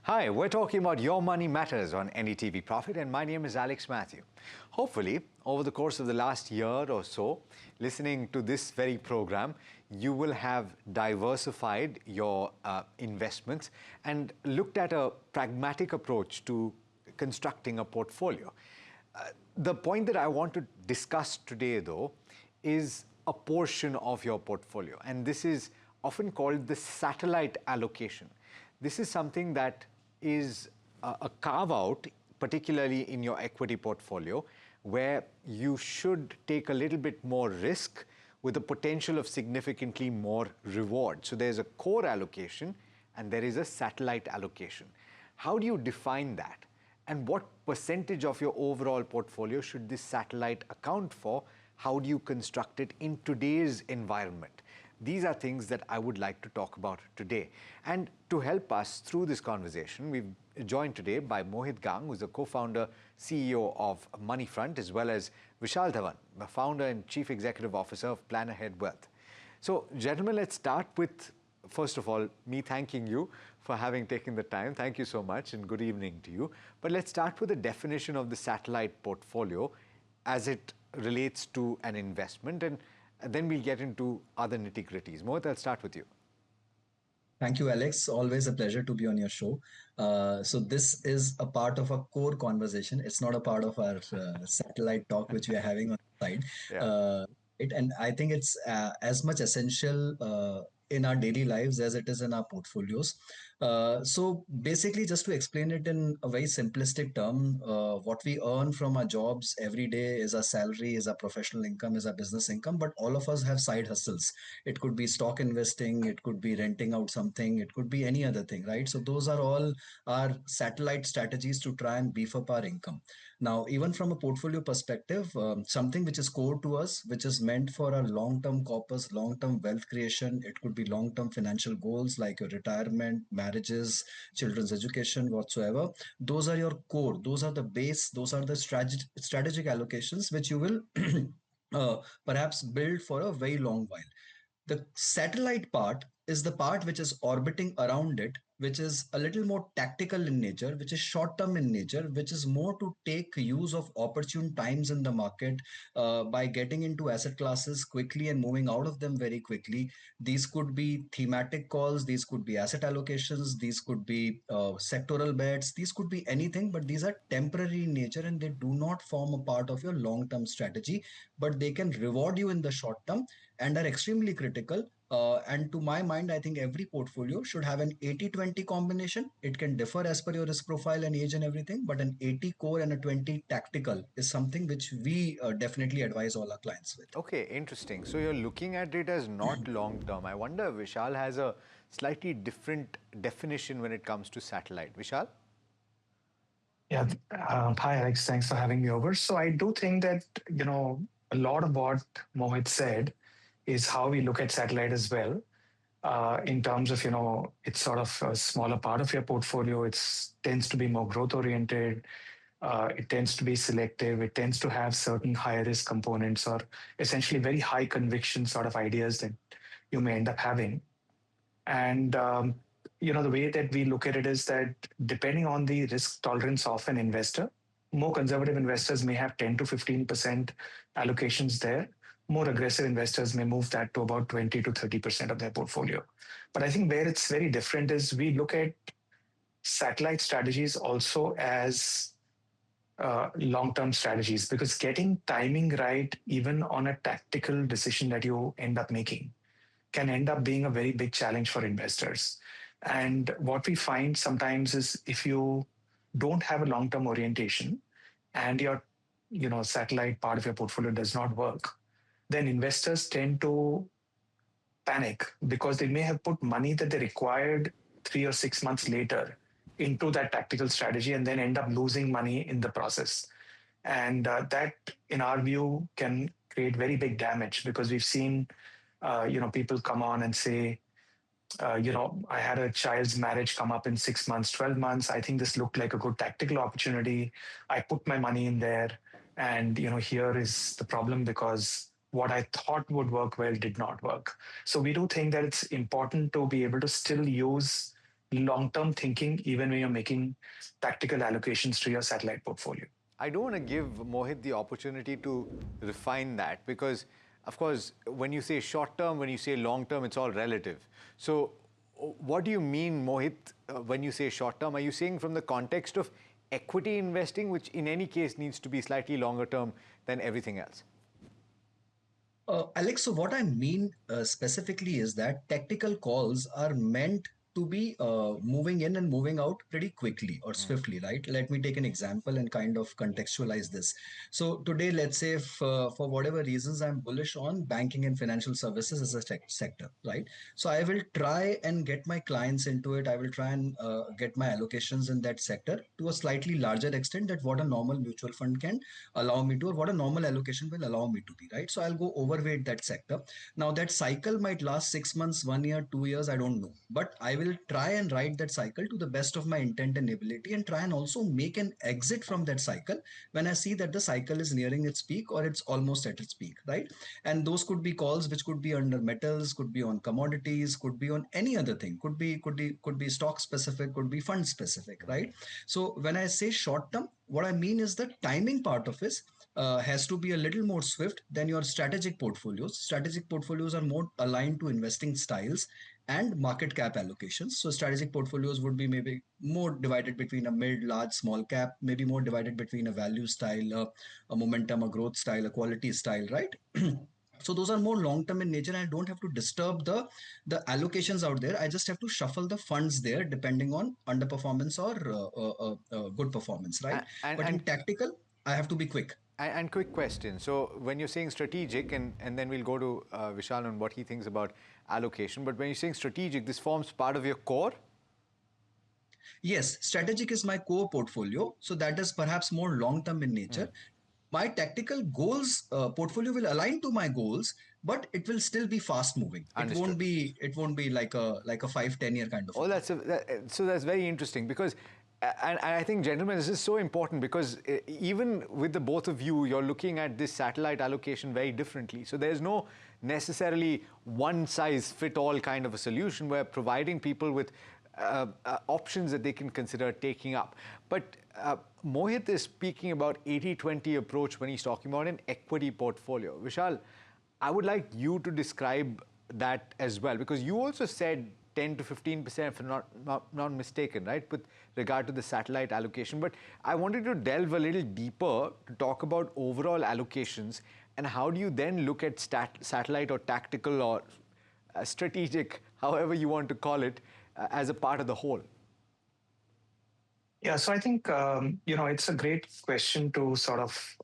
Hi, we're talking about Your Money Matters on NDTV Profit, and my name is Alex Matthew. Hopefully, over the course of the last year or so, listening to this very program, you will have diversified your investments and looked at a pragmatic approach to constructing a portfolio. The point that I want to discuss today, though, is a portion of your portfolio, and this is often called the satellite allocation. This is something that is a carve-out, particularly in your equity portfolio, where you should take a little bit more risk with the potential of significantly more reward. So there's a core allocation and there is a satellite allocation. How do you define that? And what percentage of your overall portfolio should this satellite account for? How do you construct it in today's environment? These are things that I would like to talk about today. And to help us through this conversation, we've joined today by Mohit, who's the co-founder, CEO of Moneyfront, as well as Vishal Dhawan, the founder and chief executive officer of Plan Ahead Wealth. So, gentlemen, let's start with, first of all, me thanking you for having taken the time. Thank you so much and good evening to you. But let's start with the definition of the satellite portfolio as it relates to an investment, and then we'll get into other nitty-gritties. Mohit, I'll start with you. Thank you, Alex. Always a pleasure to be on your show. So this is a part of a core conversation. It's not a part of our satellite talk, which we are having on the side. Yeah. And I think it's as much essential in our daily lives as it is in our portfolios. So basically, just to explain it in a very simplistic term, what we earn from our jobs every day is our salary, is our professional income, is our business income. But all of us have side hustles. It could be stock investing, it could be renting out something, it could be any other thing, right? So those are all our satellite strategies to try and beef up our income. Now, even from a portfolio perspective, something which is core to us, which is meant for our long-term corpus, long-term wealth creation, it could be long-term financial goals like your retirement, marriages, children's education, whatsoever. Those are your core. Those are the base. Those are the strategic allocations which you will perhaps build for a very long while. The satellite part is the part which is orbiting around it, which is a little more tactical in nature, which is short term in nature, which is more to take use of opportune times in the market by getting into asset classes quickly and moving out of them very quickly. These could be thematic calls, these could be asset allocations, these could be sectoral bets, these could be anything, but these are temporary in nature and they do not form a part of your long term strategy, but they can reward you in the short term and are extremely critical. And to my mind, I think every portfolio should have an 80-20 combination. It can differ as per your risk profile and age and everything, but an 80 core and a 20 tactical is something which we definitely advise all our clients with. Okay, interesting. So you're looking at it as not long term. I wonder if Vishal has a slightly different definition when it comes to satellite. Vishal? Yeah. Hi, Alex. Thanks for having me over. So I do think that, a lot of what Mohit said is how we look at satellite as well. In terms of, it's sort of a smaller part of your portfolio. It tends to be more growth oriented. It tends to be selective. It tends to have certain high risk components or essentially very high conviction sort of ideas that you may end up having. And, the way that we look at it is that depending on the risk tolerance of an investor, more conservative investors may have 10 to 15% allocations there. More aggressive investors may move that to about 20 to 30% of their portfolio. But I think where it's very different is we look at satellite strategies also as long-term strategies, because getting timing right, even on a tactical decision that you end up making, can end up being a very big challenge for investors. And what we find sometimes is if you don't have a long-term orientation and your satellite part of your portfolio does not work, then investors tend to panic because they may have put money that they required 3 or 6 months later into that tactical strategy and then end up losing money in the process. And that, in our view, can create very big damage because we've seen, people come on and say, I had a child's marriage come up in 6 months, 12 months. I think this looked like a good tactical opportunity. I put my money in there. And, here is the problem because what I thought would work well did not work. So we do think that it's important to be able to still use long-term thinking even when you're making tactical allocations to your satellite portfolio. I don't want to give Mohit the opportunity to refine that because, of course, when you say short term, when you say long term, it's all relative. So, what do you mean, Mohit, when you say short term? Are you saying from the context of equity investing, which in any case needs to be slightly longer term than everything else? Alex, so what I mean specifically is that tactical calls are meant to be moving in and moving out pretty quickly or swiftly, right? Let me take an example and kind of contextualize this. So today, let's say if for whatever reasons I'm bullish on banking and financial services as a sector, right? So I will try and get my clients into it. I will try and get my allocations in that sector to a slightly larger extent that what a normal mutual fund can allow me to, or what a normal allocation will allow me to be, right? So I'll go overweight that sector. Now that cycle might last 6 months, 1 year, 2 years, I don't know, but I will try and ride that cycle to the best of my intent and ability, and try and also make an exit from that cycle when I see that the cycle is nearing its peak or it's almost at its peak, right? And those could be calls which could be under metals, could be on commodities, could be on any other thing, could be stock specific, could be fund specific, right? So when I say short term, what I mean is the timing part of it has to be a little more swift than your strategic portfolios. Strategic portfolios are more aligned to investing styles and market cap allocations. So strategic portfolios would be maybe more divided between a mid, large, small cap, maybe more divided between a value style, a momentum, a growth style, a quality style, right? So those are more long term in nature, and I don't have to disturb the allocations out there. I just have to shuffle the funds there depending on underperformance or good performance, right? And, But in and tactical, I have to be quick. And quick question. So when you're saying strategic, and then we'll go to Vishal on what he thinks about allocation, but when you're saying strategic, this forms part of your core? Yes, strategic is my core portfolio. So that is perhaps more long term in nature. My tactical goals portfolio will align to my goals, but it will still be fast moving. It Understood. won't be like a 5-10 year kind of a Oh, thing. so that's very interesting because, and I think, gentlemen, this is so important because even with the both of you, you're looking at this satellite allocation very differently. So there's no necessarily one size fit all kind of a solution. We're providing people with options that they can consider taking up. But Mohit is speaking about 80-20 approach when he's talking about an equity portfolio. Vishal, I would like you to describe that as well, because you also said 10 to 15%, if I'm not mistaken, right, with regard to the satellite allocation. But I wanted to delve a little deeper to talk about overall allocations and how do you then look at satellite or tactical or strategic, however you want to call it, as a part of the whole. Yeah, so I think it's a great question to sort of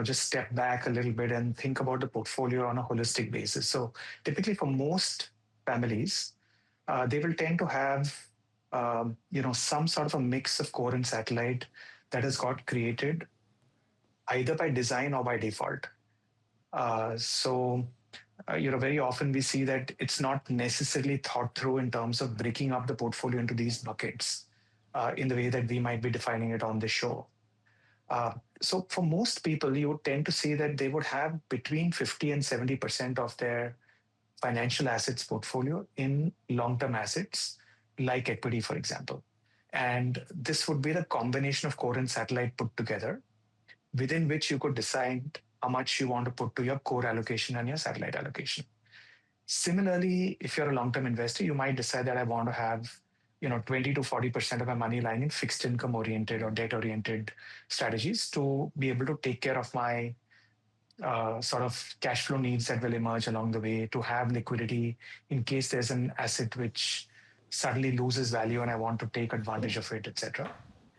just step back a little bit and think about the portfolio on a holistic basis. So typically, for most families, they will tend to have some sort of a mix of core and satellite that has got created either by design or by default. Very often we see that it's not necessarily thought through in terms of breaking up the portfolio into these buckets in the way that we might be defining it on the show. So for most people, you would tend to see that they would have between 50 and 70% of their financial assets portfolio in long-term assets, like equity, for example. And this would be the combination of core and satellite put together, within which you could decide how much you want to put to your core allocation and your satellite allocation. Similarly, if you're a long-term investor, you might decide that I want to have 20 to 40% of my money lying in fixed income oriented or debt oriented strategies to be able to take care of my sort of cash flow needs that will emerge along the way, to have liquidity in case there's an asset which suddenly loses value and I want to take advantage of it, etc.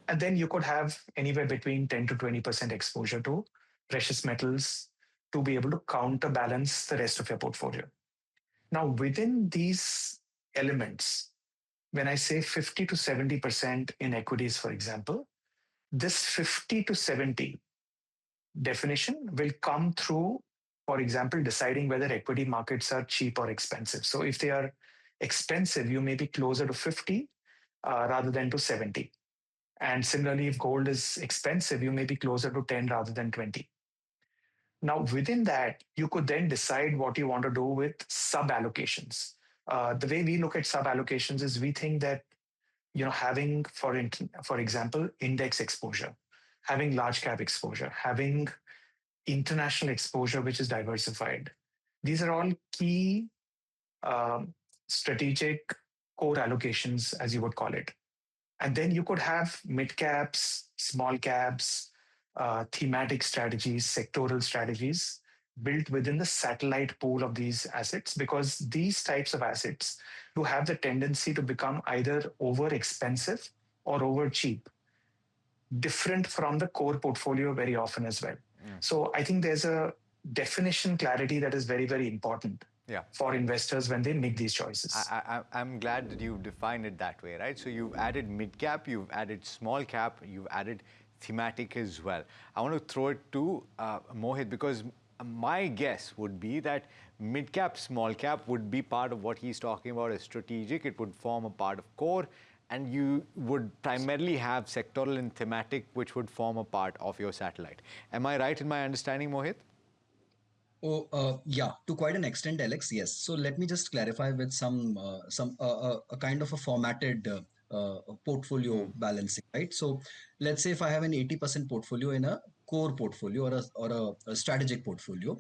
And then you could have anywhere between 10 to 20% exposure to precious metals to be able to counterbalance the rest of your portfolio. Now, within these elements, when I say 50 to 70% in equities, for example, this 50 to 70 definition will come through, for example, deciding whether equity markets are cheap or expensive. So if they are expensive, you may be closer to 50 rather than to 70. And similarly, if gold is expensive, you may be closer to 10 rather than 20. Now, within that, you could then decide what you want to do with sub allocations. The way we look at sub allocations is we think that having, for example, index exposure, having large cap exposure, having international exposure, which is diversified. These are all key um, strategic core allocations, as you would call it. And then you could have mid caps, small caps, thematic strategies, sectoral strategies built within the satellite pool of these assets, because these types of assets do have the tendency to become either over expensive or over cheap, different from the core portfolio very often as well. So I think there's a definition clarity that is very, very important for investors when they make these choices. I'm glad that you've defined it that way, right? So you've added mid cap, you've added small cap, you've added thematic as well. I want to throw it to Mohit, because my guess would be that mid cap, small cap would be part of what he's talking about as strategic. It would form a part of core, and you would primarily have sectoral and thematic, which would form a part of your satellite. Am I right in my understanding, Mohit? Oh, yeah, to quite an extent, Alex. Yes. So let me just clarify with a kind of a formatted portfolio balancing, right? So let's say if I have an 80% portfolio in a core portfolio or a strategic portfolio,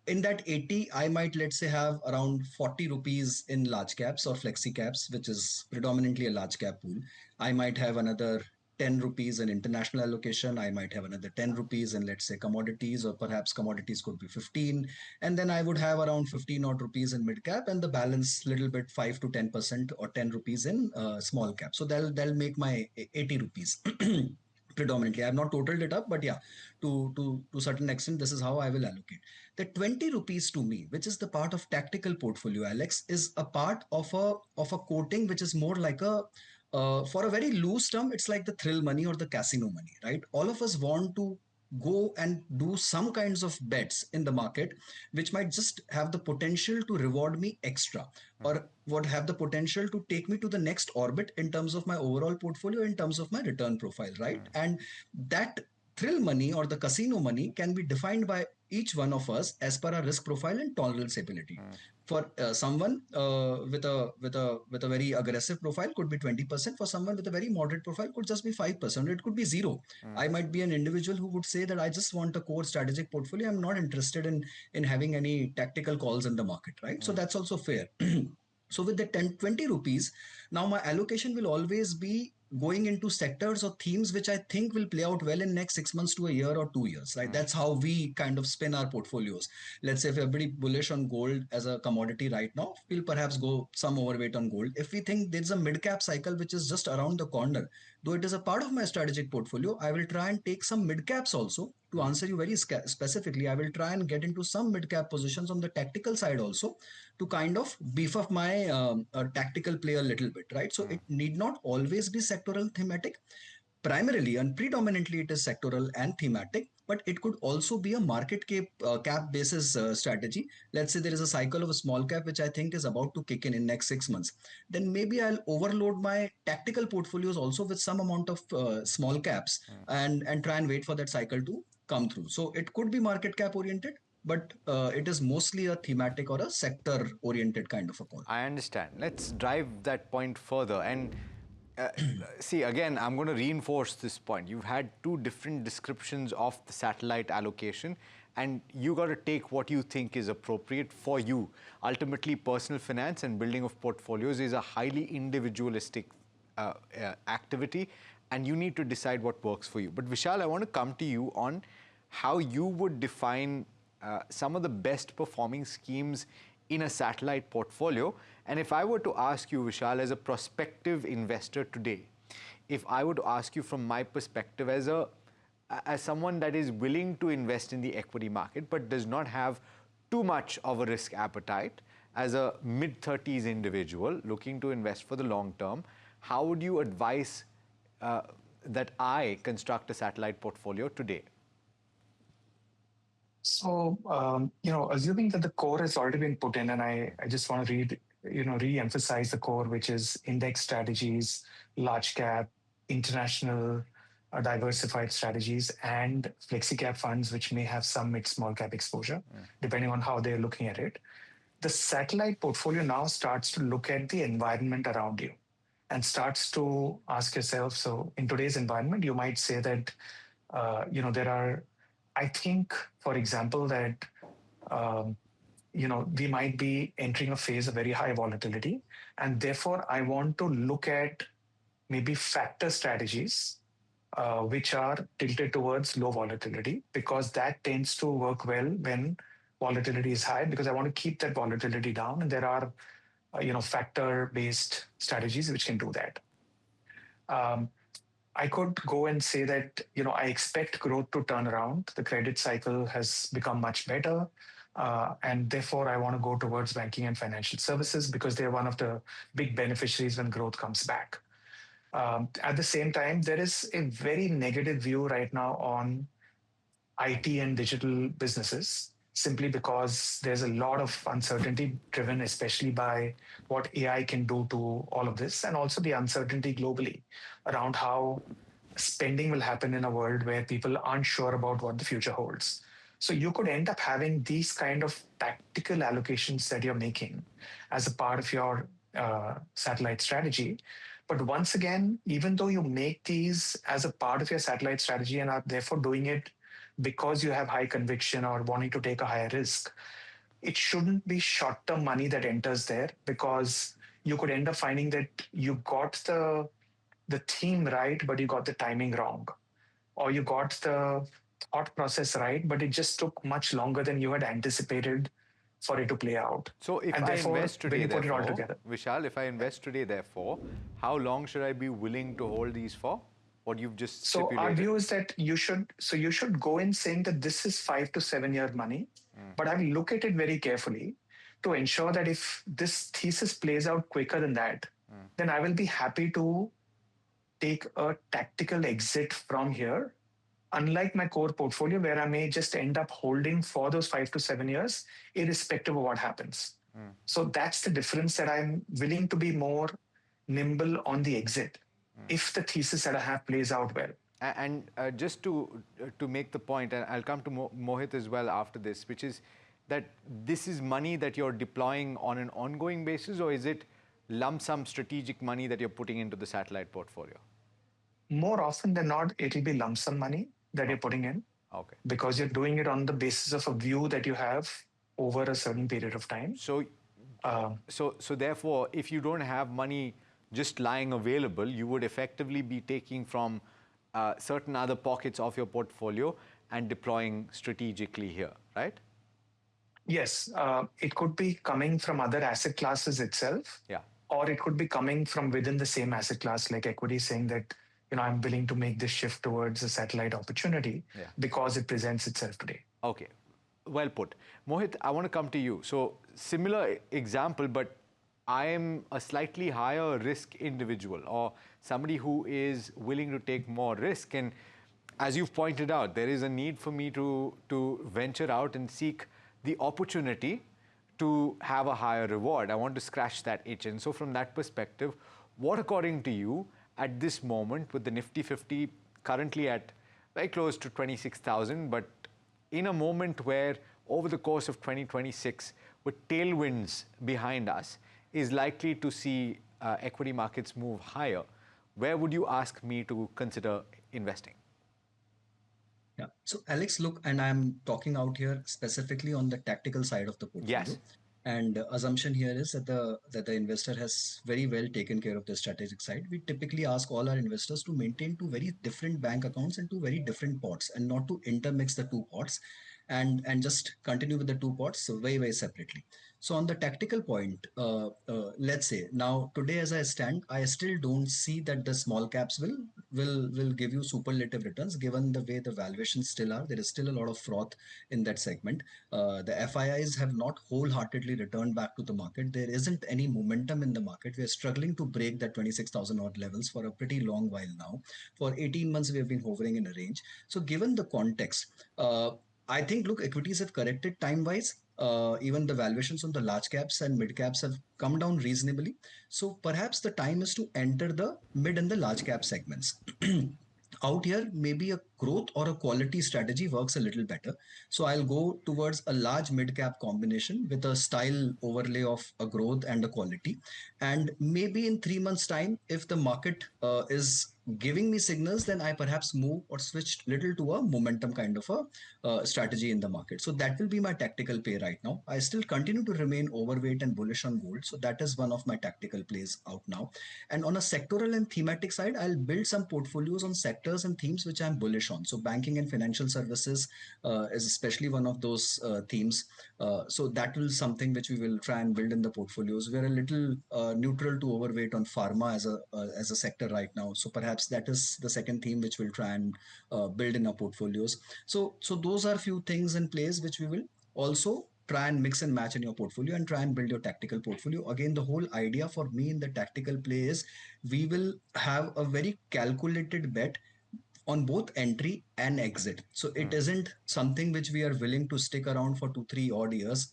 in that 80, I might, let's say, have around 40 rupees in large caps or flexi caps, which is predominantly a large cap pool. I might have another 10 rupees in international allocation. I might have another 10 rupees in, let's say, commodities, or perhaps commodities could be 15. And then I would have around 15 odd rupees in mid cap, and the balance little bit 5 to 10% or 10 rupees in small cap. So that'll make my 80 rupees. Predominantly, I have not totaled it up, but yeah, to certain extent, this is how I will allocate. The 20 rupees to me, which is the part of tactical portfolio, Alex, is a part of a quoting which is more like a for a very loose term, it's like the thrill money or the casino money, right? All of us want to go and do some kinds of bets in the market which might just have the potential to reward me extra, or would have the potential to take me to the next orbit in terms of my overall portfolio, in terms of my return profile, right? And that thrill money or the casino money can be defined by each one of us as per our risk profile and tolerance ability. For someone with a very aggressive profile could be 20%. For someone with a very moderate profile could just be 5%. It could be zero. I might be an individual who would say that I just want a core strategic portfolio. I'm not interested in having any tactical calls in the market, right? So that's also fair. So with the 10, 20 rupees, now my allocation will always be going into sectors or themes which I think will play out well in next 6 months to a year or 2 years, right? That's how we kind of spin our portfolios. Let's say if we're pretty bullish on gold as a commodity right now, we'll perhaps go some overweight on gold. If we think there's a mid cap cycle which is just around the corner, though it is a part of my strategic portfolio, I will try and take some mid caps also. To answer you very specifically, I will try and get into some mid cap positions on the tactical side also, to kind of beef up my tactical play a little bit, right? So it need not always be sectoral thematic. Primarily and predominantly it is sectoral and thematic, but it could also be a market cap basis strategy. Let's say there is a cycle of a small cap which I think is about to kick in next 6 months. Then maybe I'll overload my tactical portfolios also with some amount of small caps, and try and wait for that cycle to come through. So it could be market cap oriented, but it is mostly a thematic or a sector oriented kind of a call. I understand. Let's drive that point further. And uh, see, again, I'm going to reinforce this point. You've had two different descriptions of the satellite allocation, and you got to take what you think is appropriate for you. Ultimately, personal finance and building of portfolios is a highly individualistic activity, and you need to decide what works for you. But Vishal, I want to come to you on how you would define some of the best performing schemes in a satellite portfolio. And if I were to ask you, Vishal, as a prospective investor today, if I were to ask you from my perspective as someone that is willing to invest in the equity market but does not have too much of a risk appetite, as a mid-30s individual looking to invest for the long term, how would you advise that I construct a satellite portfolio today? So, assuming that the core has already been put in, and I just want to re-emphasize the core, which is index strategies, large cap, international diversified strategies, and flexi cap funds, which may have some mid small cap exposure, depending on how they're looking at it. The satellite portfolio now starts to look at the environment around you. and starts to ask yourself, so in today's environment, you might say that, there are, I think, for example, that, um, we might be entering a phase of very high volatility. And therefore, I want to look at maybe factor strategies which are tilted towards low volatility, because that tends to work well when volatility is high, because I want to keep that volatility down. And there are, factor based strategies which can do that. Um, I could go and say that, I expect growth to turn around. The credit cycle has become much better. And therefore, I want to go towards banking and financial services because they're one of the big beneficiaries when growth comes back. At the same time, there is a very negative view right now on IT and digital businesses, simply because there's a lot of uncertainty driven, especially by what AI can do to all of this, and also the uncertainty globally around how spending will happen in a world where people aren't sure about what the future holds. So you could end up having these kind of tactical allocations that you're making as a part of your satellite strategy. But once again, even though you make these as a part of your satellite strategy and are therefore doing it because you have high conviction or wanting to take a higher risk, it shouldn't be short-term money that enters there, because you could end up finding that you got the theme right, but you got the timing wrong, or you got the thought process right, but it just took much longer than you had anticipated for it to play out. So if And I therefore, invest when today, you put it all therefore, together, Vishal, if I invest today, therefore, how long should I be willing to hold these for? What you've just so our stipulated? view is that you should go in saying that this is 5 to 7 year money, but I will look at it very carefully to ensure that if this thesis plays out quicker than that, then I will be happy to take a tactical exit from here, unlike my core portfolio, where I may just end up holding for those 5 to 7 years, irrespective of what happens. So that's the difference, that I'm willing to be more nimble on the exit if the thesis that I have plays out well. And just to make the point, and I'll come to Mohit as well after this, which is that this is money that you're deploying on an ongoing basis, or is it lump sum strategic money that you're putting into the satellite portfolio? More often than not, it'll be lump sum money that you're putting in, Okay. because you're doing it on the basis of a view that you have over a certain period of time. So, so therefore, if you don't have money just lying available, you would effectively be taking from certain other pockets of your portfolio and deploying strategically here, right? Yes, it could be coming from other asset classes itself, Yeah. or it could be coming from within the same asset class, like equity, saying that, I'm willing to make this shift towards a satellite opportunity because it presents itself today. Okay, well put. Mohit, I want to come to you. So similar example, but I am a slightly higher risk individual, or somebody who is willing to take more risk. And as you've pointed out, there is a need for me to venture out and seek the opportunity to have a higher reward. I want to scratch that itch. And so from that perspective, what, according to you, at this moment, with the Nifty 50 currently at very close to 26,000, but in a moment where over the course of 2026, with tailwinds behind us, is likely to see equity markets move higher, where would you ask me to consider investing? Yeah. So Alex, look, and I'm talking out here specifically on the tactical side of the portfolio. Yes. And assumption here is that the investor has very well taken care of the strategic side. We typically ask all our investors to maintain two very different bank accounts and two very different pots, and not to intermix the two pots, and just continue with the two pots very separately. So on the tactical point, let's say now today as I stand, I still don't see that the small caps will give you superlative returns given the way the valuations still are. There is still a lot of froth in that segment. The FIIs have not wholeheartedly returned back to the market. There isn't any momentum in the market. We are struggling to break that 26,000 odd levels for a pretty long while now. For 18 months, we have been hovering in a range. So given the context, I think, look, equities have corrected time wise. Even the valuations on the large caps and mid caps have come down reasonably. So perhaps the time is to enter the mid and the large cap segments. Out here, maybe a growth or a quality strategy works a little better. So I'll go towards a large mid cap combination with a style overlay of a growth and a quality. And maybe in 3 months' time, if the market is giving me signals, then I perhaps move or switch little to a momentum kind of a strategy in the market. So that will be my tactical play right now. I still continue to remain overweight and bullish on gold. So that is one of my tactical plays out now. And on a sectoral and thematic side, I'll build some portfolios on sectors and themes which I'm bullish on. So banking and financial services is especially one of those themes. So that will something which we will try and build in the portfolios. We're a little neutral to overweight on pharma as a sector right now. So perhaps that is the second theme which we'll try and build in our portfolios. So those are few things in place which we will also try and mix and match in your portfolio and try and build your tactical portfolio. Again, the whole idea for me in the tactical play is we will have a very calculated bet on both entry and exit. So it isn't something which we are willing to stick around for 2 3 odd years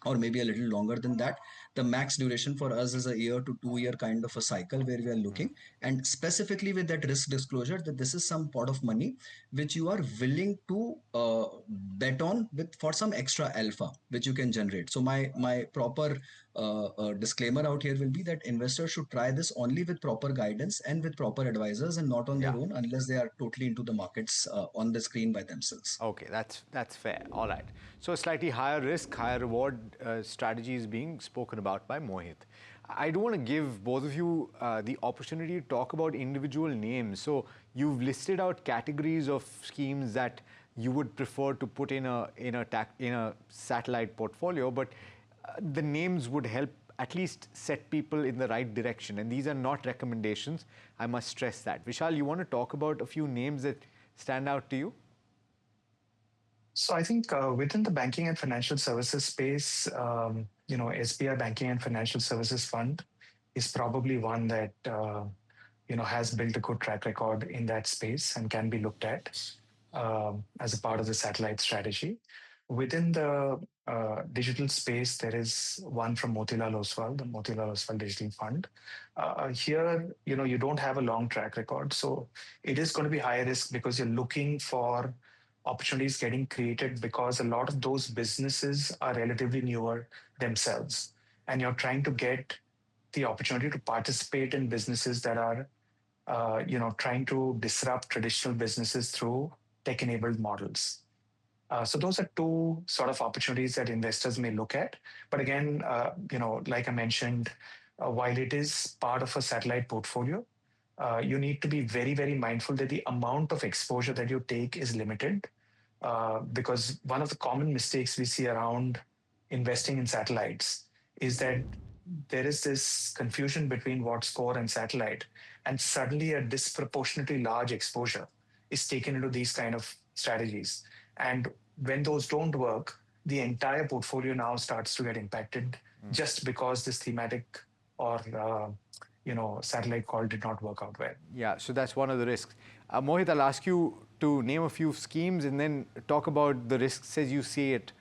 or maybe a little longer than that. The max duration for us is a year to 2 year kind of a cycle where we are looking, and specifically with that risk disclosure that this is some pot of money which you are willing to bet on with for some extra alpha which you can generate. So my proper disclaimer out here will be that investors should try this only with proper guidance and with proper advisors and not on Yeah. their own unless they are totally into the markets on the screen by themselves. Okay, that's fair. All right. So a slightly higher risk, higher reward strategy is being spoken about by Mohit. I do want to give both of you the opportunity to talk about individual names. So you've listed out categories of schemes that you would prefer to put in a satellite portfolio, but the names would help at least set people in the right direction. And these are not recommendations. I must stress that. Vishal, you want to talk about a few names that stand out to you? So I think within the banking and financial services space, SBI Banking and Financial Services Fund is probably one that has built a good track record in that space and can be looked at as a part of the satellite strategy. Within the digital space, there is one from Motilal Oswal, the Motilal Oswal Digital Fund. Here, you don't have a long track record, so it is going to be high risk because you're looking for opportunities getting created because a lot of those businesses are relatively newer themselves, and you're trying to get the opportunity to participate in businesses that are trying to disrupt traditional businesses through tech-enabled models. So those are two sort of opportunities that investors may look at. But again, like I mentioned, while it is part of a satellite portfolio, you need to be very, very mindful that the amount of exposure that you take is limited. Because one of the common mistakes we see around investing in satellites is that there is this confusion between what's core and satellite, and suddenly a disproportionately large exposure is taken into these kind of strategies. And when those don't work, the entire portfolio now starts to get impacted just because this thematic or satellite call did not work out well. Yeah, so that's one of the risks. Mohit, I'll ask you to name a few schemes and then talk about the risks as you see it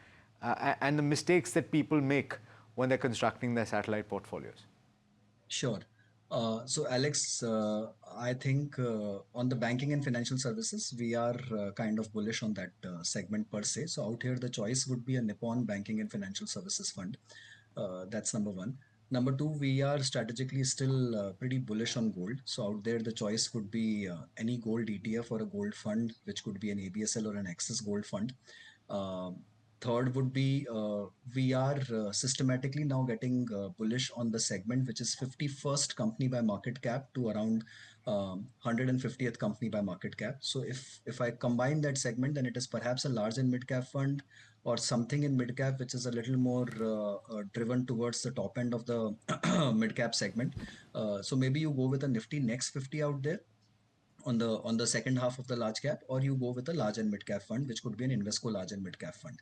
and the mistakes that people make when they're constructing their satellite portfolios. Sure. So Alex, I think on the banking and financial services, we are kind of bullish on that segment per se. So out here, the choice would be a Nippon Banking and Financial Services Fund. That's number one. Number two, we are strategically still pretty bullish on gold. So out there, the choice would be any gold ETF or a gold fund, which could be an ABSL or an Access Gold Fund. Uh, Third would be we are systematically now getting bullish on the segment, which is 51st company by market cap to around 150th company by market cap. So if I combine that segment, then it is perhaps a large and mid cap fund or something in mid cap, which is a little more driven towards the top end of the mid cap segment. So maybe you go with a Nifty Next 50 out there on the second half of the large cap, or you go with a large and mid cap fund, which could be an Invesco large and mid cap fund.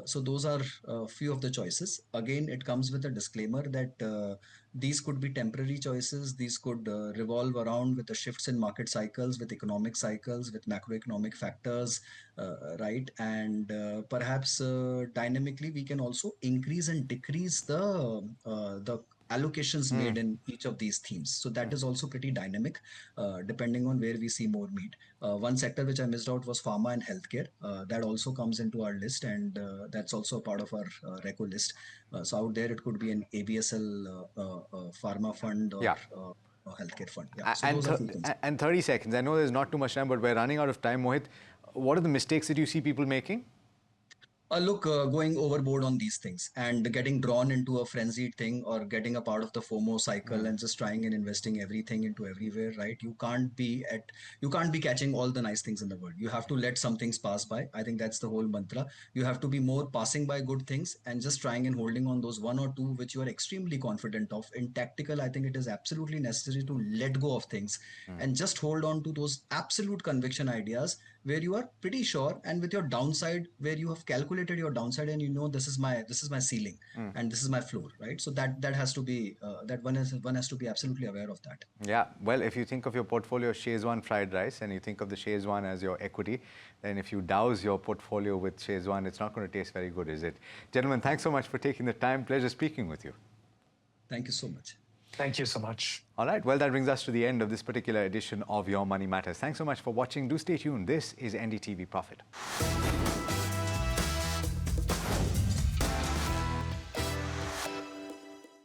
So those are a few of the choices. Again, it comes with a disclaimer that these could be temporary choices. These could revolve around with the shifts in market cycles, with economic cycles, with macroeconomic factors, right? And perhaps dynamically, we can also increase and decrease the allocations made in each of these themes. So that is also pretty dynamic, depending on where we see more meat. One sector which I missed out was pharma and healthcare. That also comes into our list, and that's also a part of our reco list. So out there, it could be an ABSL pharma fund or Yeah. a healthcare fund. Yeah. A- So And, those are few things. and 30 seconds. I know there's not too much time, but we're running out of time, Mohit. What are the mistakes that you see people making? Look, going overboard on these things and getting drawn into a frenzied thing, or getting a part of the FOMO cycle and just trying and investing everything into everywhere, right? You can't be catching all the nice things in the world. You have to let some things pass by. I think that's the whole mantra. You have to be more passing by good things and just trying and holding on those one or two which you are extremely confident of. In tactical, I think it is absolutely necessary to let go of things and just hold on to those absolute conviction ideas where you are pretty sure, and with your downside where you have calculated your downside and you know this is my ceiling and this is my floor, right? So that has to be that one has to be absolutely aware of that. Yeah, well, if you think of your portfolio as Szechuan fried rice and you think of the Szechuan as your equity, then if you douse your portfolio with Szechuan, it's not going to taste very good, is it? Gentlemen, thanks so much for taking the time. Pleasure speaking with you. Thank you so much. Thank you so much. All right, well, that brings us to the end of this particular edition of Your Money Matters. Thanks so much for watching. Do stay tuned. This is NDTV Profit.